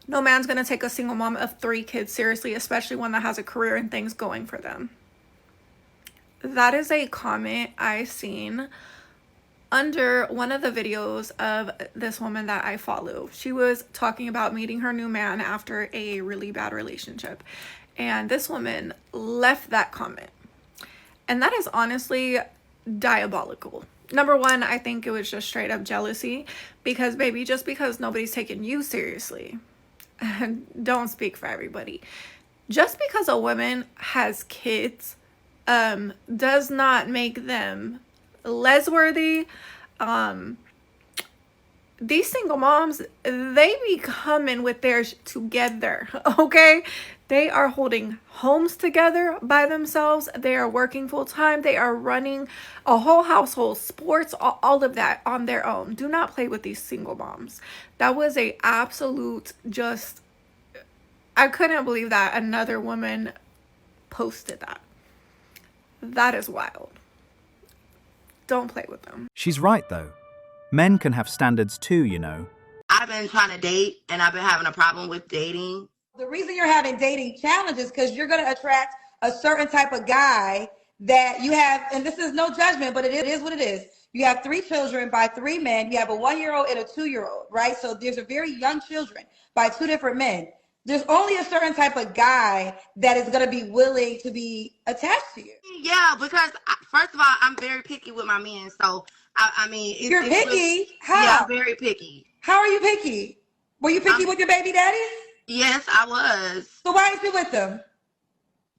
No man's going to take a single mom of 3 kids seriously, especially one that has a career and things going for them. That is a comment I seen under one of the videos of this woman that I follow. She was talking about meeting her new man after a really bad relationship. And this woman left that comment. And that is honestly diabolical. Number one, I think it was just straight up jealousy because, baby, just because nobody's taking you seriously, don't speak for everybody. Just because a woman has kids does not make them less worthy. These single moms, they be coming with theirs together, okay? They are holding homes together by themselves. They are working full time. They are running a whole household, sports, all of that on their own. Do not play with these single moms. That was a absolute just, I couldn't believe that another woman posted that. That is wild. Don't play with them. She's right, though. Men can have standards too, you know. I've been trying to date, and I've been having a problem with dating. The reason you're having dating challenges is because you're going to attract a certain type of guy that you have, and this is no judgment, but it is what it is. You have 3 children by 3 men. You have a 1-year-old and a 2-year-old, right? So there's a very young children by 2 different men. There's only a certain type of guy that is going to be willing to be attached to you. Yeah, because first of all, I'm very picky with my men. So I mean, you're picky. How? Yeah, I'm very picky. How are you picky? Were you picky with your baby daddy? Yes, I was. So why aren't you with them?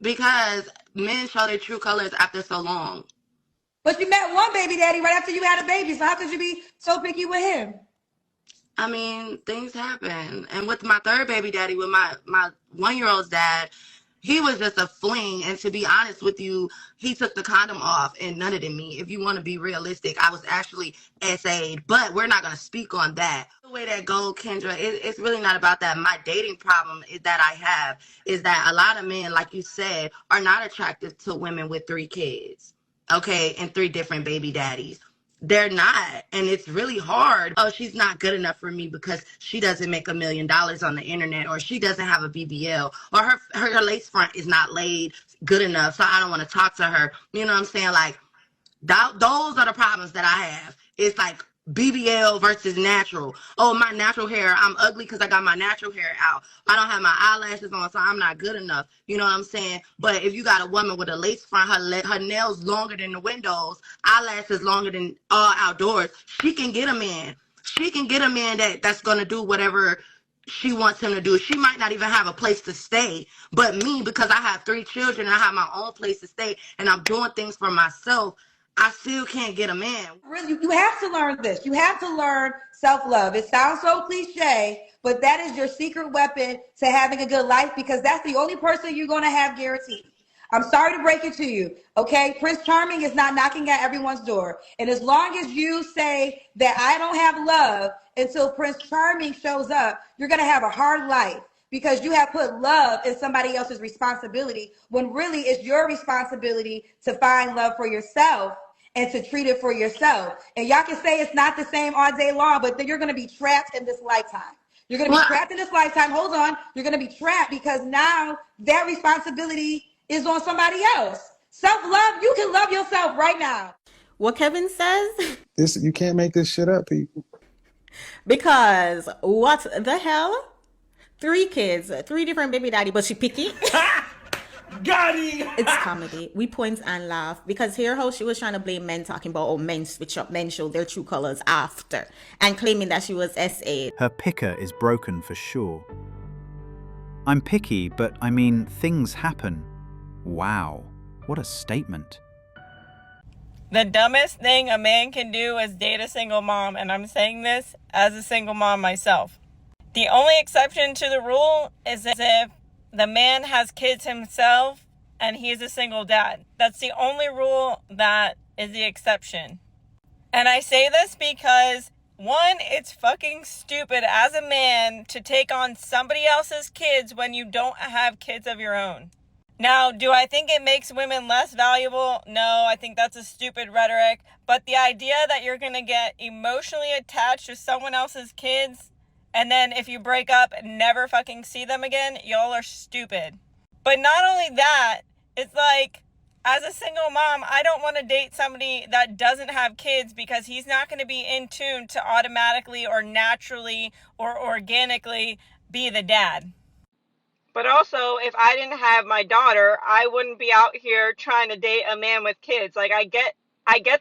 Because men show their true colors after so long. But you met one baby daddy right after you had a baby. So how could you be so picky with him? I mean, things happen. And with my 3rd baby daddy, with my 1-year-old's dad, he was just a fling. And to be honest with you, he took the condom off and none of it me. If you want to be realistic, I was actually SA'd, but we're not going to speak on that. The way that goes, Kendra, it's really not about that. My dating problem is that I have is that a lot of men, like you said, are not attracted to women with 3 kids, okay, and 3 different baby daddies. They're not. And it's really hard. Oh, she's not good enough for me because she doesn't make $1 million on the internet, or she doesn't have a BBL, or her lace front is not laid good enough, so I don't want to talk to her. You know what I'm saying? Like, those are the problems that I have. It's like BBL versus natural. Oh, my natural hair, I'm ugly because I got my natural hair out. I don't have my eyelashes on, so I'm not good enough. You know what I'm saying? But if you got a woman with a lace front, her nails longer than the windows, eyelashes longer than all outdoors, she can get a man. She can get a man that's going to do whatever she wants him to do. She might not even have a place to stay. But me, because I have 3 children and I have my own place to stay and I'm doing things for myself, I still can't get a man. Really, you have to learn this. You have to learn self-love. It sounds so cliche, but that is your secret weapon to having a good life, because that's the only person you're going to have guaranteed. I'm sorry to break it to you, okay? Prince Charming is not knocking at everyone's door. And as long as you say that I don't have love until Prince Charming shows up, you're going to have a hard life, because you have put love in somebody else's responsibility when really it's your responsibility to find love for yourself and to treat it for yourself. And y'all can say it's not the same all day long, but then you're going to be trapped in this lifetime. You're going to be trapped in this lifetime. Hold on. You're going to be trapped because now that responsibility is on somebody else. Self-love, you can love yourself right now. What Kevin says? You can't make this shit up, people. Because what the hell? 3 kids, 3 different baby daddy, but she picky. Got it. It's comedy. We point and laugh because here how she was trying to blame men, talking about, oh, men switch up, men show their true colors after, and claiming that she was SA. Her picker is broken for sure. I'm picky, but I mean, things happen. Wow, what a statement. The dumbest thing a man can do is date a single mom, and I'm saying this as a single mom myself. The only exception to the rule is if the man has kids himself and he's a single dad. That's the only rule that is the exception. And I say this because, one, it's fucking stupid as a man to take on somebody else's kids when you don't have kids of your own. Now, do I think it makes women less valuable? No, I think that's a stupid rhetoric. But the idea that you're going to get emotionally attached to someone else's kids And then if you break up and never fucking see them again, y'all are stupid. But not only that, it's like, as a single mom, I don't want to date somebody that doesn't have kids because he's not going to be in tune to automatically or naturally or organically be the dad. But also, if I didn't have my daughter, I wouldn't be out here trying to date a man with kids. Like, I get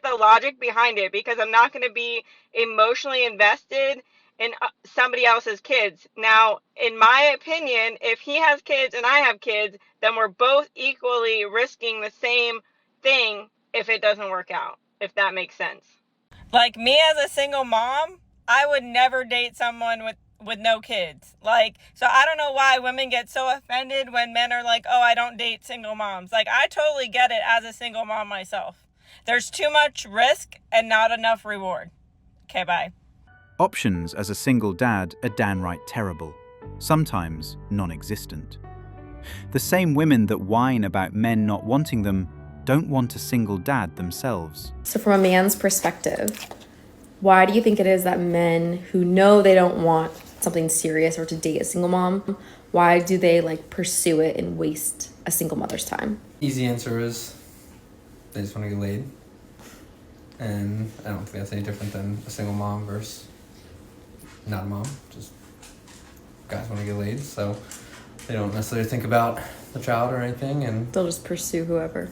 the logic behind it, because I'm not going to be emotionally invested in somebody else's kids. Now, in my opinion, if he has kids and I have kids, then we're both equally risking the same thing if it doesn't work out, if that makes sense. Like, me as a single mom, I would never date someone with no kids. Like, so I don't know why women get so offended when men are like, oh, I don't date single moms. Like, I totally get it as a single mom myself. There's too much risk and not enough reward. Okay, bye. Options as a single dad are downright terrible, sometimes non-existent. The same women that whine about men not wanting them don't want a single dad themselves. So from a man's perspective, why do you think it is that men who know they don't want something serious or to date a single mom, why do they pursue it and waste a single mother's time? Easy answer is they just want to get laid. And I don't think that's any different than a single mom versus not a mom. Just guys want to get laid, so they don't necessarily think about the child or anything, and They'll just pursue whoever.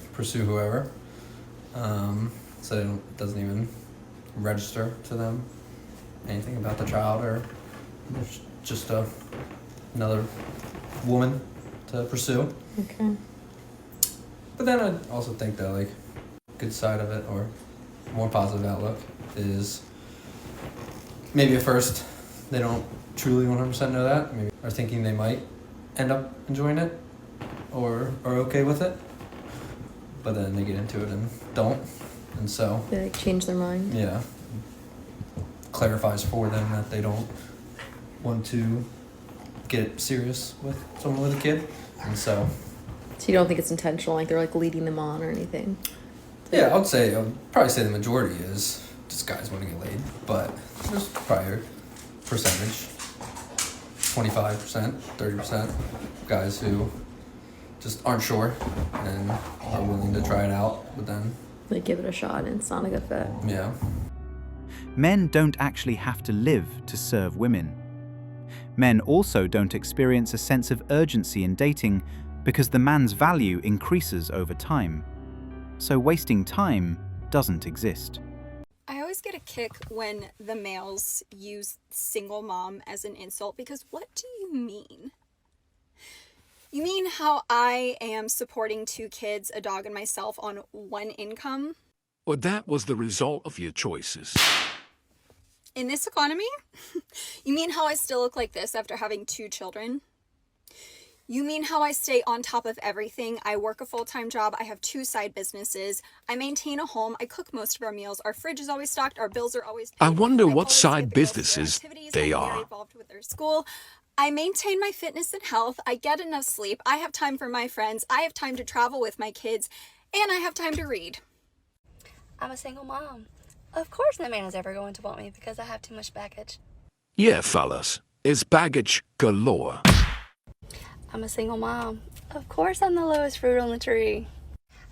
So it doesn't even register to them anything about the child, or there's just another woman to pursue. Okay. But then I also think that good side of it, or more positive outlook, is maybe at first they don't truly 100% know that, maybe are thinking they might end up enjoying it or are okay with it, but then they get into it and don't, and so They change their mind. yeah, clarifies for them that they don't want to get serious with someone with a kid, and so So you don't think it's intentional, they're leading them on or anything? yeah, I'd probably say the majority is just guys want to get laid, but there's probably a percentage, 25%, 30% guys who just aren't sure and are willing to try it out, but then They give it a shot and it's not a good fit. yeah. Men don't actually have to live to serve women. Men also don't experience a sense of urgency in dating because the man's value increases over time. So wasting time doesn't exist. I always get a kick when the males use single mom as an insult, because what do you mean? You mean how I am supporting 2 kids, a dog, and myself on 1 income? Well, that was the result of your choices. In this economy? You mean how I still look like this after having 2 children? You mean how I stay on top of everything? I work a full-time job, I have 2 side businesses, I maintain a home, I cook most of our meals, our fridge is always stocked, our bills are always paid. I wonder I what always side get the girls to their businesses activities, they I'm very are. involved with their school. I maintain my fitness and health, I get enough sleep, I have time for my friends, I have time to travel with my kids, and I have time to read. I'm a single mom. Of course no man is ever going to want me because I have too much baggage. Yeah, fellas, it's baggage galore. I'm a single mom. Of course I'm the lowest fruit on the tree.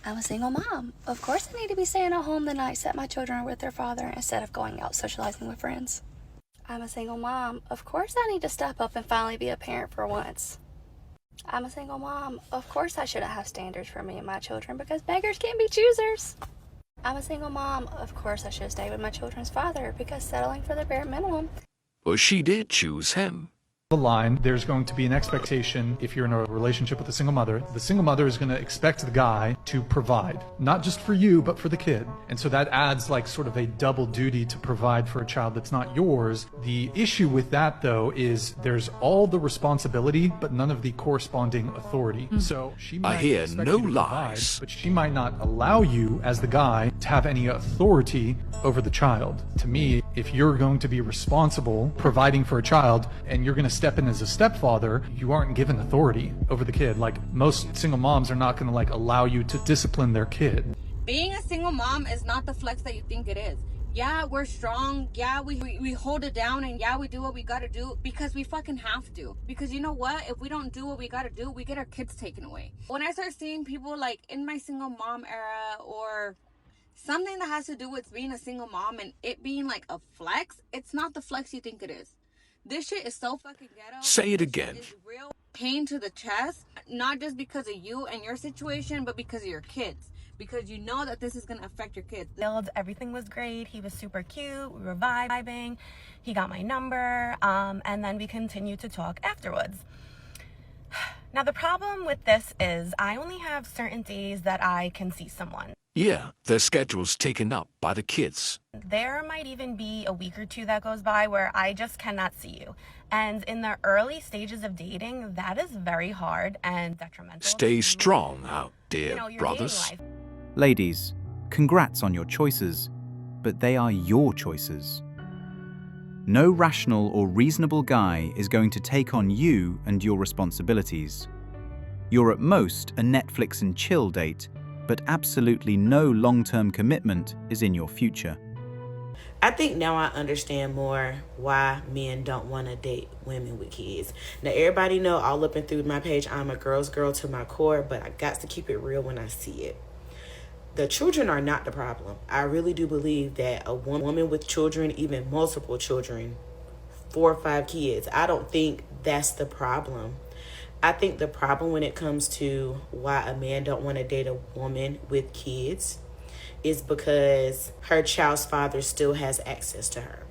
I'm a single mom. Of course I need to be staying at home the nights that my children are with their father instead of going out socializing with friends. I'm a single mom. Of course I need to step up and finally be a parent for once. I'm a single mom. Of course I shouldn't have standards for me and my children because beggars can't be choosers. I'm a single mom. Of course I should stay with my children's father because settling for the bare minimum. Well, she did choose him. The line, there's going to be an expectation if you're in a relationship with a single mother. The single mother is going to expect the guy to provide, not just for you, but for the kid. And so that adds sort of a double duty to provide for a child that's not yours. The issue with that, though, is there's all the responsibility, but none of the corresponding authority. So she might I hear expect no you to provide, lies. but she might not allow you, as the guy, to have any authority over the child. To me, if you're going to be responsible providing for a child and you're going to step in as a stepfather, you aren't given authority over the kid. Most single moms are not going to allow you to discipline their kid. Being a single mom is not the flex that you think it is. Yeah, we're strong. Yeah, we hold it down, and yeah, we do what we gotta do because we fucking have to. Because you know what? If we don't do what we gotta do, we get our kids taken away. When I start seeing people like in my single mom era or something that has to do with being a single mom and it being like a flex, it's not the flex you think it is. This shit is so fucking ghetto. Say it again. It's real pain to the chest, not just because of you and your situation, but because of your kids. Because you know that this is gonna affect your kids. Everything was great. He was super cute. We were vibing. He got my number, and then we continued to talk afterwards. Now the problem with this is I only have certain days that I can see someone. Yeah, their schedule's taken up by the kids. There might even be a week or two that goes by where I just cannot see you. And in the early stages of dating, that is very hard and detrimental. Stay strong out there, your brothers. dating life. Ladies, congrats on your choices, but they are your choices. No rational or reasonable guy is going to take on you and your responsibilities. You're at most a Netflix and chill date, but absolutely no long-term commitment is in your future. I think now I understand more why men don't want to date women with kids. Now, everybody know all up and through my page, I'm a girl's girl to my core, but I got to keep it real when I see it. The children are not the problem. I really do believe that a woman with children, even multiple children, 4 or 5 kids, I don't think that's the problem. I think the problem when it comes to why a man don't want to date a woman with kids is because her child's father still has access to her.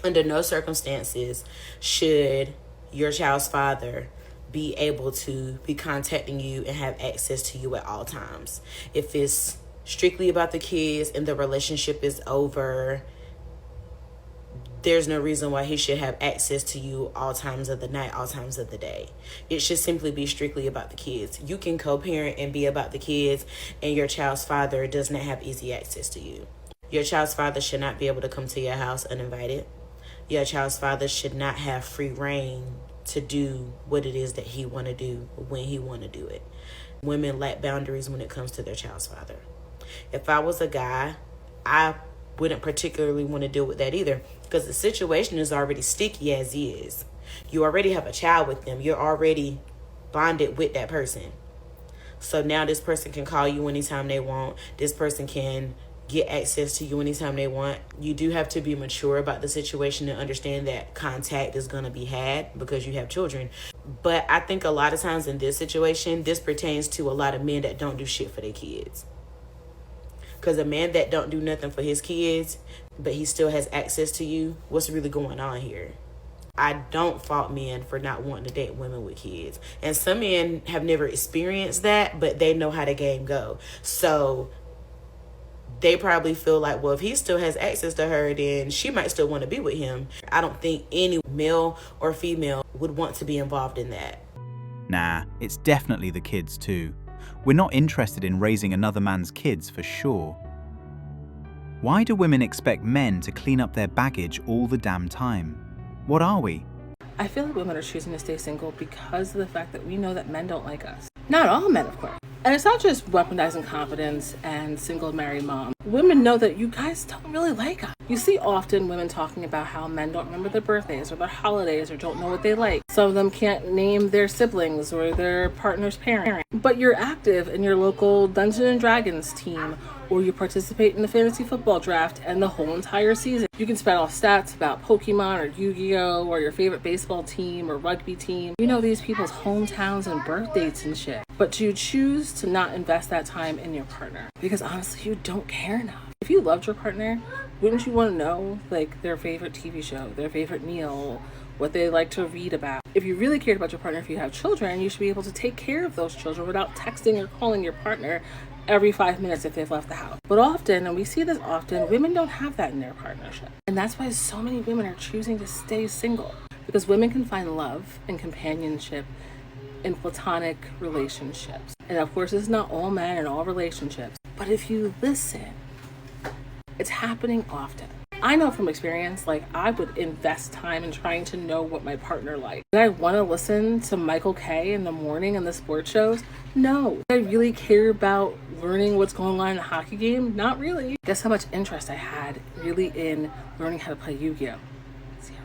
Under no circumstances should your child's father be able to be contacting you and have access to you at all times. If it's strictly about the kids and the relationship is over, there's no reason why he should have access to you all times of the night, all times of the day. It should simply be strictly about the kids. You can co-parent and be about the kids, and your child's father does not have easy access to you. Your child's father should not be able to come to your house uninvited. Your child's father should not have free reign to do what it is that he want to do when he want to do it. Women lack boundaries when it comes to their child's father. If I was a guy, I wouldn't particularly want to deal with that either, because the situation is already sticky as is. You already have a child with them. You're already bonded with that person. So now this person can call you anytime they want. This person can get access to you anytime they want. You do have to be mature about the situation and understand that contact is going to be had because you have children. But I think a lot of times in this situation, this pertains to a lot of men that don't do shit for their kids. Because a man that don't do nothing for his kids, but he still has access to you, what's really going on here? I don't fault men for not wanting to date women with kids. And some men have never experienced that, but they know how the game go. So they probably feel like, well, if he still has access to her, then she might still want to be with him. I don't think any male or female would want to be involved in that. Nah, it's definitely the kids too. We're not interested in raising another man's kids for sure. Why do women expect men to clean up their baggage all the damn time? What are we? I feel like women are choosing to stay single because of the fact that we know that men don't like us. Not all men, of course. And it's not just weaponizing confidence and single married mom. Women know that you guys don't really like us. You see often women talking about how men don't remember their birthdays or their holidays or don't know what they like. Some of them can't name their siblings or their partner's parent. But you're active in your local Dungeons and Dragons team, or you participate in the fantasy football draft and the whole entire season. You can spout off stats about Pokemon or Yu-Gi-Oh! Or your favorite baseball team or rugby team. You know these people's hometowns and birth dates and shit. But you choose to not invest that time in your partner because honestly, you don't care enough. If you loved your partner, wouldn't you want to know like their favorite TV show, their favorite meal, what they like to read about? If you really cared about your partner, if you have children, you should be able to take care of those children without texting or calling your partner every 5 minutes if they've left the house. But often, and we see this often, women don't have that in their partnership. And that's why so many women are choosing to stay single, because women can find love and companionship in platonic relationships. And of course, it's not all men and all relationships, but if you listen, it's happening often. I know from experience, like I would invest time in trying to know what my partner liked. Did I want to listen to Michael Kay in the morning and the sports shows? No. Did I really care about learning what's going on in a hockey game? Not really. Guess how much interest I had really in learning how to play Yu-Gi-Oh? Zero.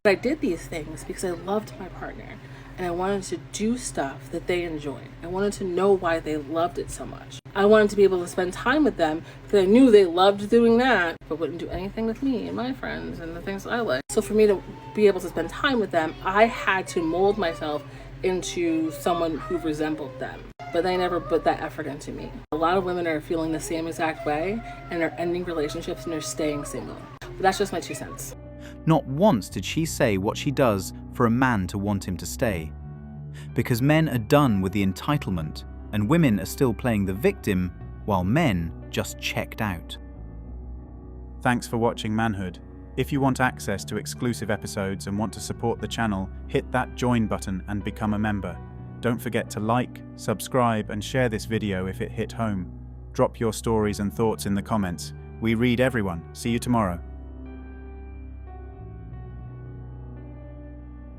But I did these things because I loved my partner and I wanted to do stuff that they enjoyed. I wanted to know why they loved it so much. I wanted to be able to spend time with them because I knew they loved doing that, but wouldn't do anything with me and my friends and the things that I like. So for me to be able to spend time with them, I had to mold myself into someone who resembled them. But they never put that effort into me. A lot of women are feeling the same exact way and are ending relationships and are staying single. But that's just my 2 cents. Not once did she say what she does for a man to want him to stay. Because men are done with the entitlement, and women are still playing the victim, while men just checked out. Thanks for watching Manhood. If you want access to exclusive episodes and want to support the channel, hit that join button and become a member. Don't forget to like, subscribe, and share this video if it hit home. Drop your stories and thoughts in the comments. We read everyone. See you tomorrow.